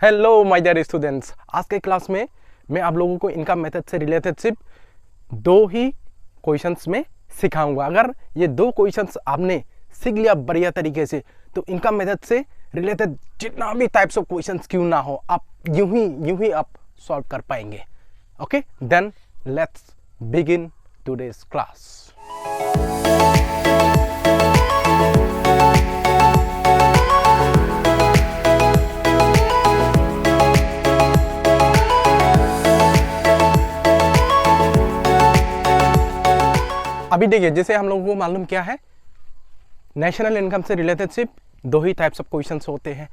Hello my dear students, आज के class में मैं आप लोगों को इनकम मेथड से रिलेटेड सिर्फ दो ही क्वेश्चंस में सिखाऊंगा। अगर ये दो क्वेश्चंस आपने सीख लिया बढ़िया तरीके से तो इनकम मेथड से रिलेटेड जितना भी टाइप्स ऑफ क्वेश्चंस क्यों ना हो, आप यूं ही आप सॉल्व कर पाएंगे। Okay, then let's begin today's class. अभी देखिए, जैसे हम लोगों को मालूम क्या है, नेशनल इनकम से रिलेटेड सिर्फ दो ही टाइप्स ऑफ क्वेश्चंस होते हैं।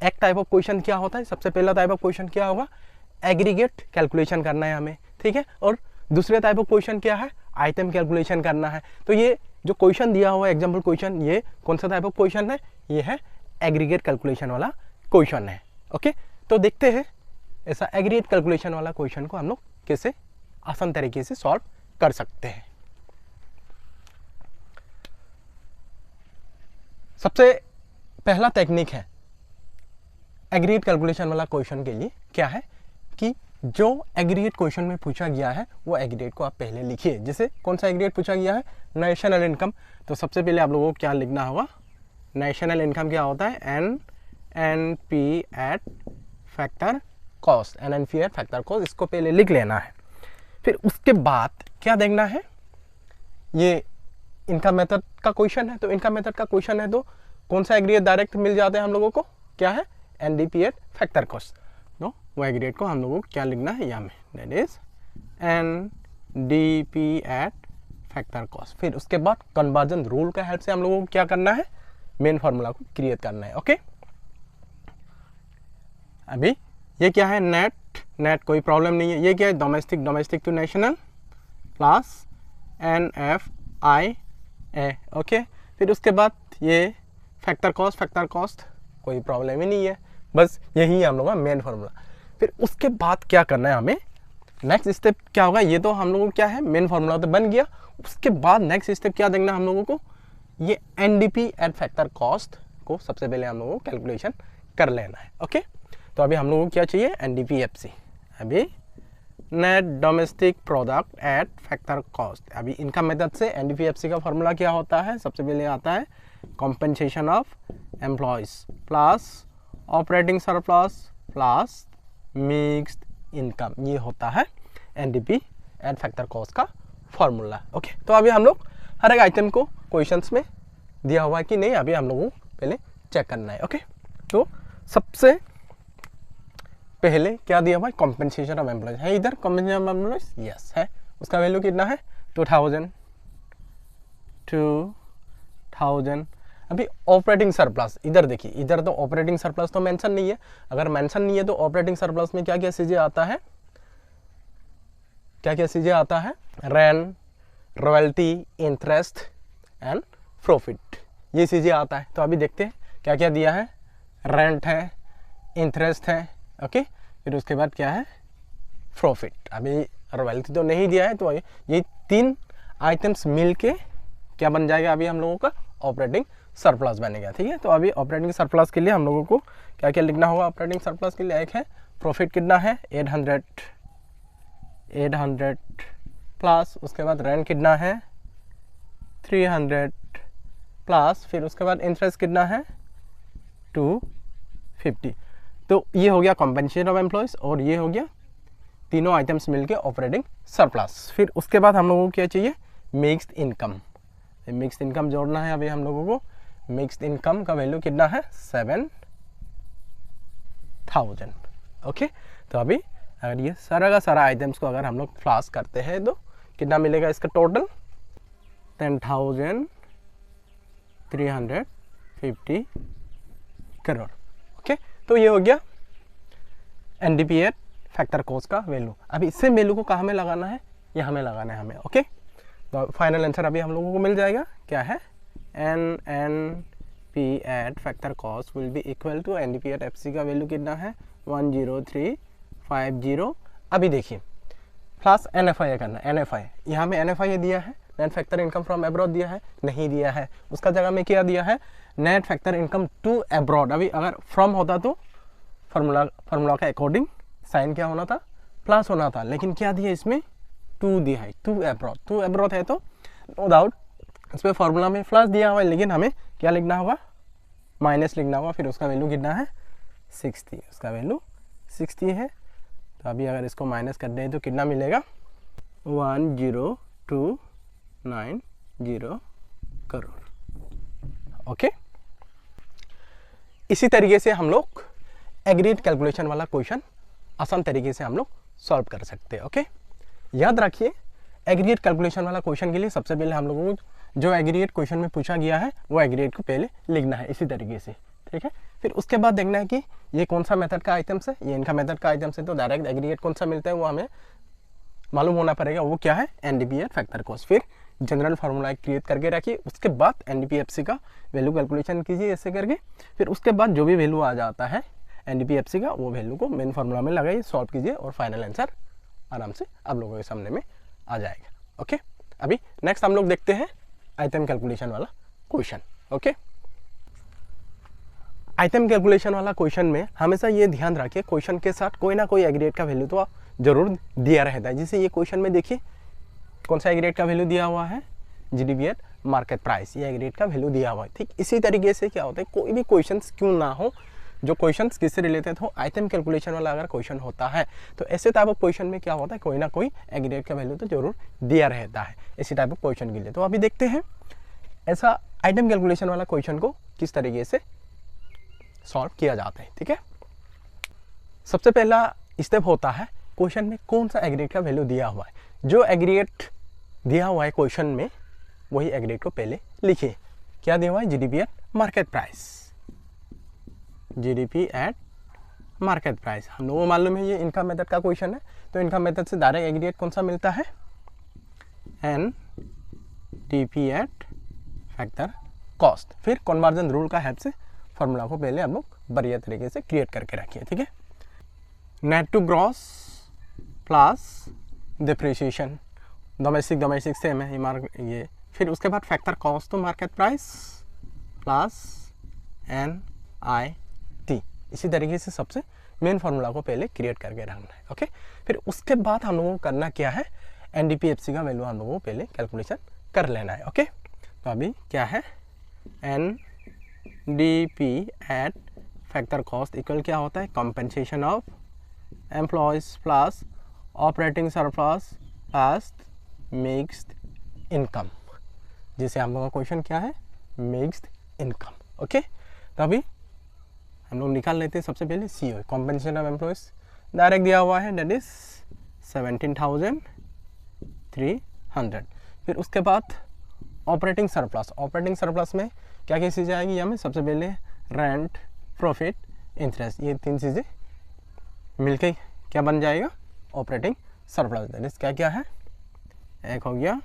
एक टाइप ऑफ क्वेश्चन क्या होता है, सबसे पहला टाइप ऑफ क्वेश्चन क्या होगा, एग्रीगेट कैलकुलेशन करना है हमें, ठीक है। और दूसरे टाइप ऑफ क्वेश्चन क्या है, आइटम कैलकुलेशन करना है। तो ये जो क्वेश्चन दिया हुआ है एग्जाम्पल क्वेश्चन, ये कौन सा टाइप ऑफ क्वेश्चन है, ये है एग्रीगेट कैलकुलेशन वाला क्वेश्चन है। ओके, तो देखते हैं ऐसा एग्रीगेट कैलकुलेशन वाला क्वेश्चन को हम लोग कैसे आसान तरीके से सॉल्व कर सकते हैं। सबसे पहला टेक्निक है एग्रीगेट कैलकुलेशन वाला क्वेश्चन के लिए क्या है कि जो एग्रीगेट क्वेश्चन में पूछा गया है वो एग्रीगेट को आप पहले लिखिए। जैसे कौन सा एग्रीगेट पूछा गया है, नेशनल इनकम, तो सबसे पहले आप लोगों को क्या लिखना होगा, नेशनल इनकम क्या होता है, NNP at factor cost, NNP at factor cost, इसको पहले लिख लेना है। फिर उसके बाद क्या देखना है, ये इनकम मेथड का क्वेश्चन है, तो इनकम मेथड का क्वेश्चन है तो कौन सा एग्रीगेट डायरेक्ट मिल जाते हैं हम लोगों को, क्या है, NDP एट फैक्टर कॉस्ट। तो वो एग्रीगेट को हम लोगों को क्या लिखना है यहाँ में, that is NDP eight factor cost. फिर उसके बाद कन्वर्जन रूल का हेल्प से हम लोगों को क्या करना है, मेन फार्मूला को क्रिएट करना है। ओके, अभी ये क्या है, नेट कोई प्रॉब्लम नहीं है। ये क्या है, domestic to national plus NFI A, okay. फिर उसके बाद ये फैक्टर कॉस्ट कोई प्रॉब्लम ही नहीं है, बस यही है हम लोगों का मेन फार्मूला। फिर उसके बाद क्या करना है हमें, नेक्स्ट स्टेप क्या होगा, ये तो हम लोगों को क्या है, मेन फार्मूला तो बन गया। उसके बाद नेक्स्ट स्टेप क्या देखना हम लोगों को, ये NDP एट फैक्टर कॉस्ट को सबसे पहले हम लोगों को कैलकुलेशन कर लेना है। ओके, तो अभी हम लोगों को क्या चाहिए, NDPFC, अभी net domestic product at factor cost. अभी इनकम मेथड से NDPFC का फॉर्मूला क्या होता है, सबसे पहले आता है compensation of employees plus operating surplus plus mixed income, ये होता है NDP एट फैक्टर कॉस्ट का फॉर्मूला। ओके, तो अभी हम लोग हर एक आइटम को क्वेश्चंस में दिया हुआ है कि नहीं, अभी हम लोगों को पहले चेक करना है। ओके, तो सबसे पहले क्या दिया हुआ है, कॉम्पेंसेशन ऑफ एम्प्लॉयज है, इधर कॉम्पेंसेशन ऑफ एम्प्लॉयज यस है, उसका वैल्यू कितना है 2000। अभी ऑपरेटिंग सरप्लस, इधर देखिए, इधर तो ऑपरेटिंग सरप्लस तो मेंशन नहीं है। अगर मेंशन नहीं है तो ऑपरेटिंग सरप्लस में क्या क्या चीजें आता है, rent, royalty, interest and profit, ये चीजें आता है। तो अभी देखते हैं क्या क्या दिया है, रेंट है, इंटरेस्ट है, ओके। फिर उसके बाद क्या है, प्रॉफिट। अभी रॉयल्टी तो नहीं दिया है, तो ये तीन आइटम्स मिलके क्या बन जाएगा, अभी हम लोगों का ऑपरेटिंग सरप्लस बनेगा। ठीक है, तो अभी ऑपरेटिंग सरप्लस के लिए हम लोगों को क्या क्या लिखना होगा, ऑपरेटिंग सरप्लस के लिए एक है प्रॉफिट कितना है 800 प्लस उसके बाद रेंट कितना है 300 प्लस फिर उसके बाद इंटरेस्ट कितना है 250। तो ये हो गया कॉम्पेंसेशन ऑफ एम्प्लॉयज और ये हो गया तीनों आइटम्स मिलके ऑपरेटिंग सरप्लस। फिर उसके बाद हम लोगों को क्या चाहिए, मिक्स्ड इनकम। मिक्स्ड इनकम जोड़ना है अभी हम लोगों को। मिक्स्ड इनकम का वैल्यू कितना है 7000। ओके, तो अभी अगर ये सारा का सारा आइटम्स को अगर हम लोग प्लस करते हैं तो कितना मिलेगा इसका टोटल 10,350 करोड़। ओके, तो ये हो गया NDP एट फैक्टर कॉस्ट का वैल्यू। अभी इससे वैल्यू को कहाँ में लगाना है, यहाँ में लगाना है हमें। ओके, तो फाइनल आंसर अभी हम लोगों को मिल जाएगा, क्या है NNP at factor cost will be equal to NDP at FC का वैल्यू कितना है 10350। अभी देखिए प्लस NFI करना, NFI यहाँ में NFI दिया है, net factor income from abroad दिया है, नहीं दिया है। उसका जगह में क्या दिया है, net factor income to abroad. अभी अगर फ्रॉम होता तो फार्मूला का अकॉर्डिंग साइन क्या होना था, प्लस होना था, लेकिन क्या दिया इसमें 2 दिया है, 2 अब्रोथ है, तो नो डाउट इसमें फार्मूला में प्लस दिया हुआ है, लेकिन हमें क्या लिखना होगा, माइनस लिखना होगा। फिर उसका वैल्यू कितना है 60, उसका वैल्यू 60 है। तो अभी अगर इसको माइनस कर दें तो कितना मिलेगा 10290 करोड़। ओके, इसी तरीके से हम लोग एग्रीगेट कैलकुलेशन वाला क्वेश्चन आसान तरीके से हम लोग सॉल्व कर सकते हैं। ओके, याद रखिए एग्रीगेट कैलकुलेशन वाला क्वेश्चन के लिए सबसे पहले हम लोगों को जो एग्रीगेट क्वेश्चन में पूछा गया है वो एग्रीगेट को पहले लिखना है इसी तरीके से, ठीक है। फिर उसके बाद देखना है कि ये कौन सा मेथड का आइटम्स है, ये इनका मेथड का आइटम्स है, तो डायरेक्ट एग्रीगेट कौन सा मिलता है वो हमें मालूम होना पड़ेगा, वो क्या है एनडीपीएफ फैक्टर कॉस्ट। फिर जनरल फार्मूला क्रिएट करके रखिए, उसके बाद एनडीपीएफसी का वैल्यू कैलकुलेशन कीजिए ऐसे करके। फिर उसके बाद जो भी वैल्यू आ जाता है एनडीपीएफसी का वो वैल्यू को मेन फार्मूला में लगाइए, सॉल्व कीजिए और फाइनल आंसर आराम से आप लोगों के सामने में आ जाएगा। ओके, अभी नेक्स्ट हम लोग देखते हैं आइटम कैलकुलेशन वाला क्वेश्चन। ओके, आइटम कैलकुलेशन वाला क्वेश्चन में हमेशा ये ध्यान रखिए क्वेश्चन के साथ कोई ना कोई एग्रीगेट का वैल्यू तो जरूर दिया रहता है। जैसे ये क्वेश्चन में देखिए कौन सा एग्रीगेट का वैल्यू दिया हुआ है, जीडीपी एट मार्केट प्राइस, ये एग्रीगेट का वैल्यू दिया हुआ है। ठीक इसी तरीके से क्या होता है कोई भी क्वेश्चन क्यों ना हो, जो क्वेश्चन किससे रिलेटेड हो, आइटम कैलकुलेशन वाला अगर क्वेश्चन होता है तो ऐसे टाइप ऑफ क्वेश्चन में क्या होता है कोई ना कोई एग्रीगेट का वैल्यू तो जरूर दिया रहता है इसी टाइप ऑफ क्वेश्चन के लिए। तो अभी देखते हैं ऐसा आइटम कैलकुलेशन वाला क्वेश्चन को किस तरीके से सॉल्व किया जाता है। ठीक है, सबसे पहला स्टेप होता है क्वेश्चन में कौन सा एग्रीगेट का वैल्यू दिया हुआ है। जो एग्रीगेट दिया हुआ है क्वेश्चन में वही एग्रीगेट को पहले लिखिए। क्या दिया हुआ है, GDP at market price, GDP at market price. हम लोगों को मालूम है ये इनका मेथड का क्वेश्चन है, तो इनका मेथड से डायरेक्ट एग्रीगेट कौन सा मिलता है, N DP at factor cost. फिर कन्वर्जन रूल का हेल्प से फॉर्मूला को पहले हम लोग बढ़िया तरीके से क्रिएट करके रखिए। ठीक है, net to gross plus depreciation, domestic same है ये। फिर उसके बाद factor cost to market price plus N I T. इसी तरीके से सबसे मेन फार्मूला को पहले क्रिएट करके रखना है। ओके, फिर उसके बाद हम लोगों को करना क्या है, एनडीपीएफसी का वैल्यू हम लोगों को पहले कैलकुलेशन कर लेना है। ओके, तो अभी क्या है, N D P at factor cost equal क्या होता है, compensation of employees plus operating surplus plus mixed income, जिसे हम लोग का क्वेश्चन क्या है, मिक्स्ड इनकम। ओके, तो अभी हम लोग निकाल लेते हैं सबसे पहले सी ओ, कॉम्पेंसेशन ऑफ एम्प्लॉयज डायरेक्ट दिया हुआ है, दैट इज 17,300। फिर उसके बाद ऑपरेटिंग सरप्लस में क्या क्या चीज़ें आएगी, हमें सबसे पहले रेंट, प्रॉफिट, इंटरेस्ट, ये तीन चीज़ें मिलके क्या बन जाएगा, ऑपरेटिंग सरप्लस। दैट इज क्या क्या है, एक हो गया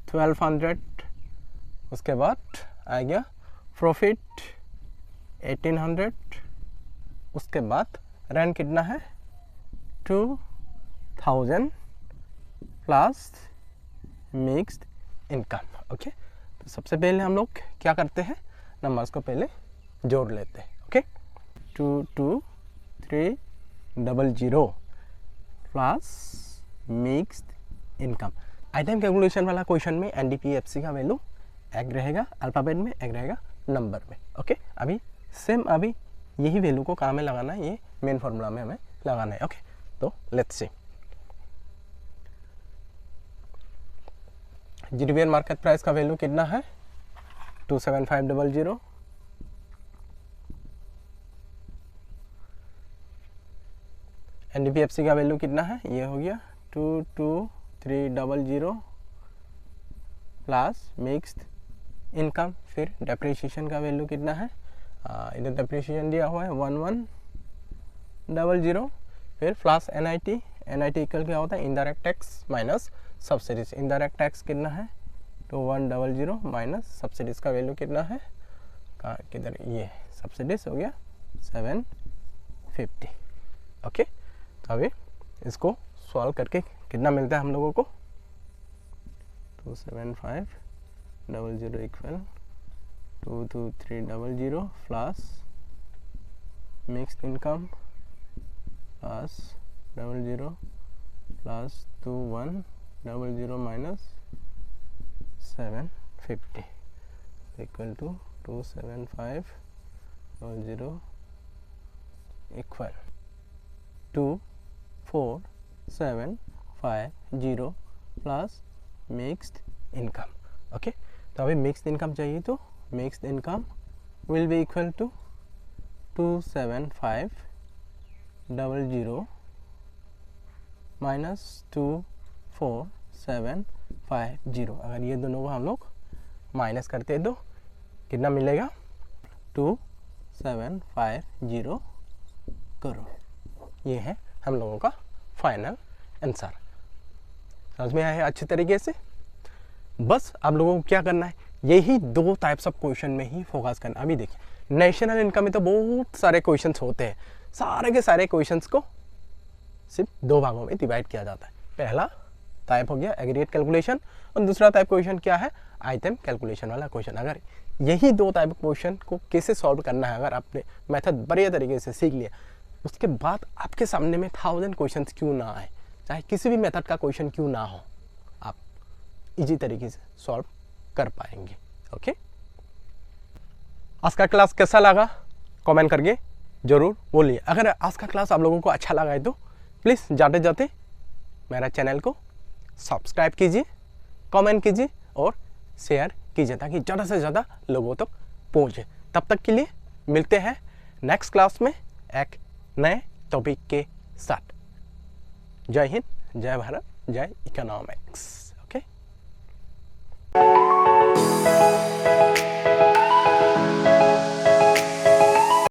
1200, उसके बाद आ गया प्रॉफिट 1800, उसके बाद रेंट कितना है 2000 प्लस मिक्स्ड इनकम। ओके, तो सबसे पहले हम लोग क्या करते हैं, नंबर्स को पहले जोड़ लेते हैं। Okay, 22300 plus mixed income. Item calculation वाला क्वेश्चन में एनडीपीएफसी का वैल्यू एक रहेगा अल्फ़ाबेट में, एक रहेगा नंबर में। ओके, अभी सेम अभी यही वैल्यू को कहाँ में लगाना है, ये मेन फार्मूला में हमें लगाना है। ओके, तो let's see, GDP market price का वैल्यू कितना है 27500, एनडीपीएफसी का वैल्यू कितना है, ये हो गया 22300 प्लस मिक्स्ड इनकम। फिर डेप्रिसिएशन का वैल्यू कितना है, इधर डेप्रिसिएशन दिया हुआ है 1100, फिर प्लस एनआईटी इक्वल क्या होता है, indirect tax minus subsidies. Indirect tax कितना है 2100 माइनस सब्सिडीज का वैल्यू कितना है, किधर, ये सब्सिडीज हो गया 750। ओके, तो अभी इसको सॉल्व करके कितना मिलता है हम लोगों को, 27500 equal 22300 plus mixed income plus 00 plus 2100 minus 750 equal to 27500 equal 24750 plus mixed income. Okay, तो अभी मिक्स्ड इनकम चाहिए, तो mixed income will be equal to 27500 minus 24750। अगर ये दोनों को हम लोग माइनस करते हैं तो कितना मिलेगा? 2750 करोड़। ये है हम लोगों का फाइनल आंसर। समझ में आया है अच्छे तरीके से? बस आप लोगों को क्या करना है, यही दो टाइप्स ऑफ क्वेश्चन में ही फोकस करना। अभी देखिए, नेशनल इनकम में तो बहुत सारे क्वेश्चंस होते हैं, सारे के सारे क्वेश्चंस को सिर्फ दो भागों में डिवाइड किया जाता है। पहला टाइप हो गया एग्रीगेट कैलकुलेशन, और दूसरा टाइप क्वेश्चन क्या है? आइटम कैलकुलेशन वाला क्वेश्चन। अगर यही दो टाइप क्वेश्चन को कैसे सॉल्व करना है, अगर आपने मेथड बढ़िया तरीके से सीख लिया, उसके बाद आपके सामने में 1000 क्वेश्चन क्यों ना आए, चाहे किसी भी मेथड का क्वेश्चन क्यों ना हो, आप इजी तरीके से सॉल्व कर पाएंगे। ओके, आज का क्लास कैसा लगा कमेंट करके जरूर बोलिए। अगर आज का क्लास आप लोगों को अच्छा लगा है तो प्लीज़ जाते जाते मेरा चैनल को सब्सक्राइब कीजिए, कमेंट कीजिए और शेयर कीजिए, ताकि ज़्यादा से ज़्यादा लोगों तक पहुँचे। तब तक के लिए मिलते हैं नेक्स्ट क्लास में एक नए टॉपिक के साथ। जय हिंद, जय भारत, जय इकोनॉमिक्स। ओके।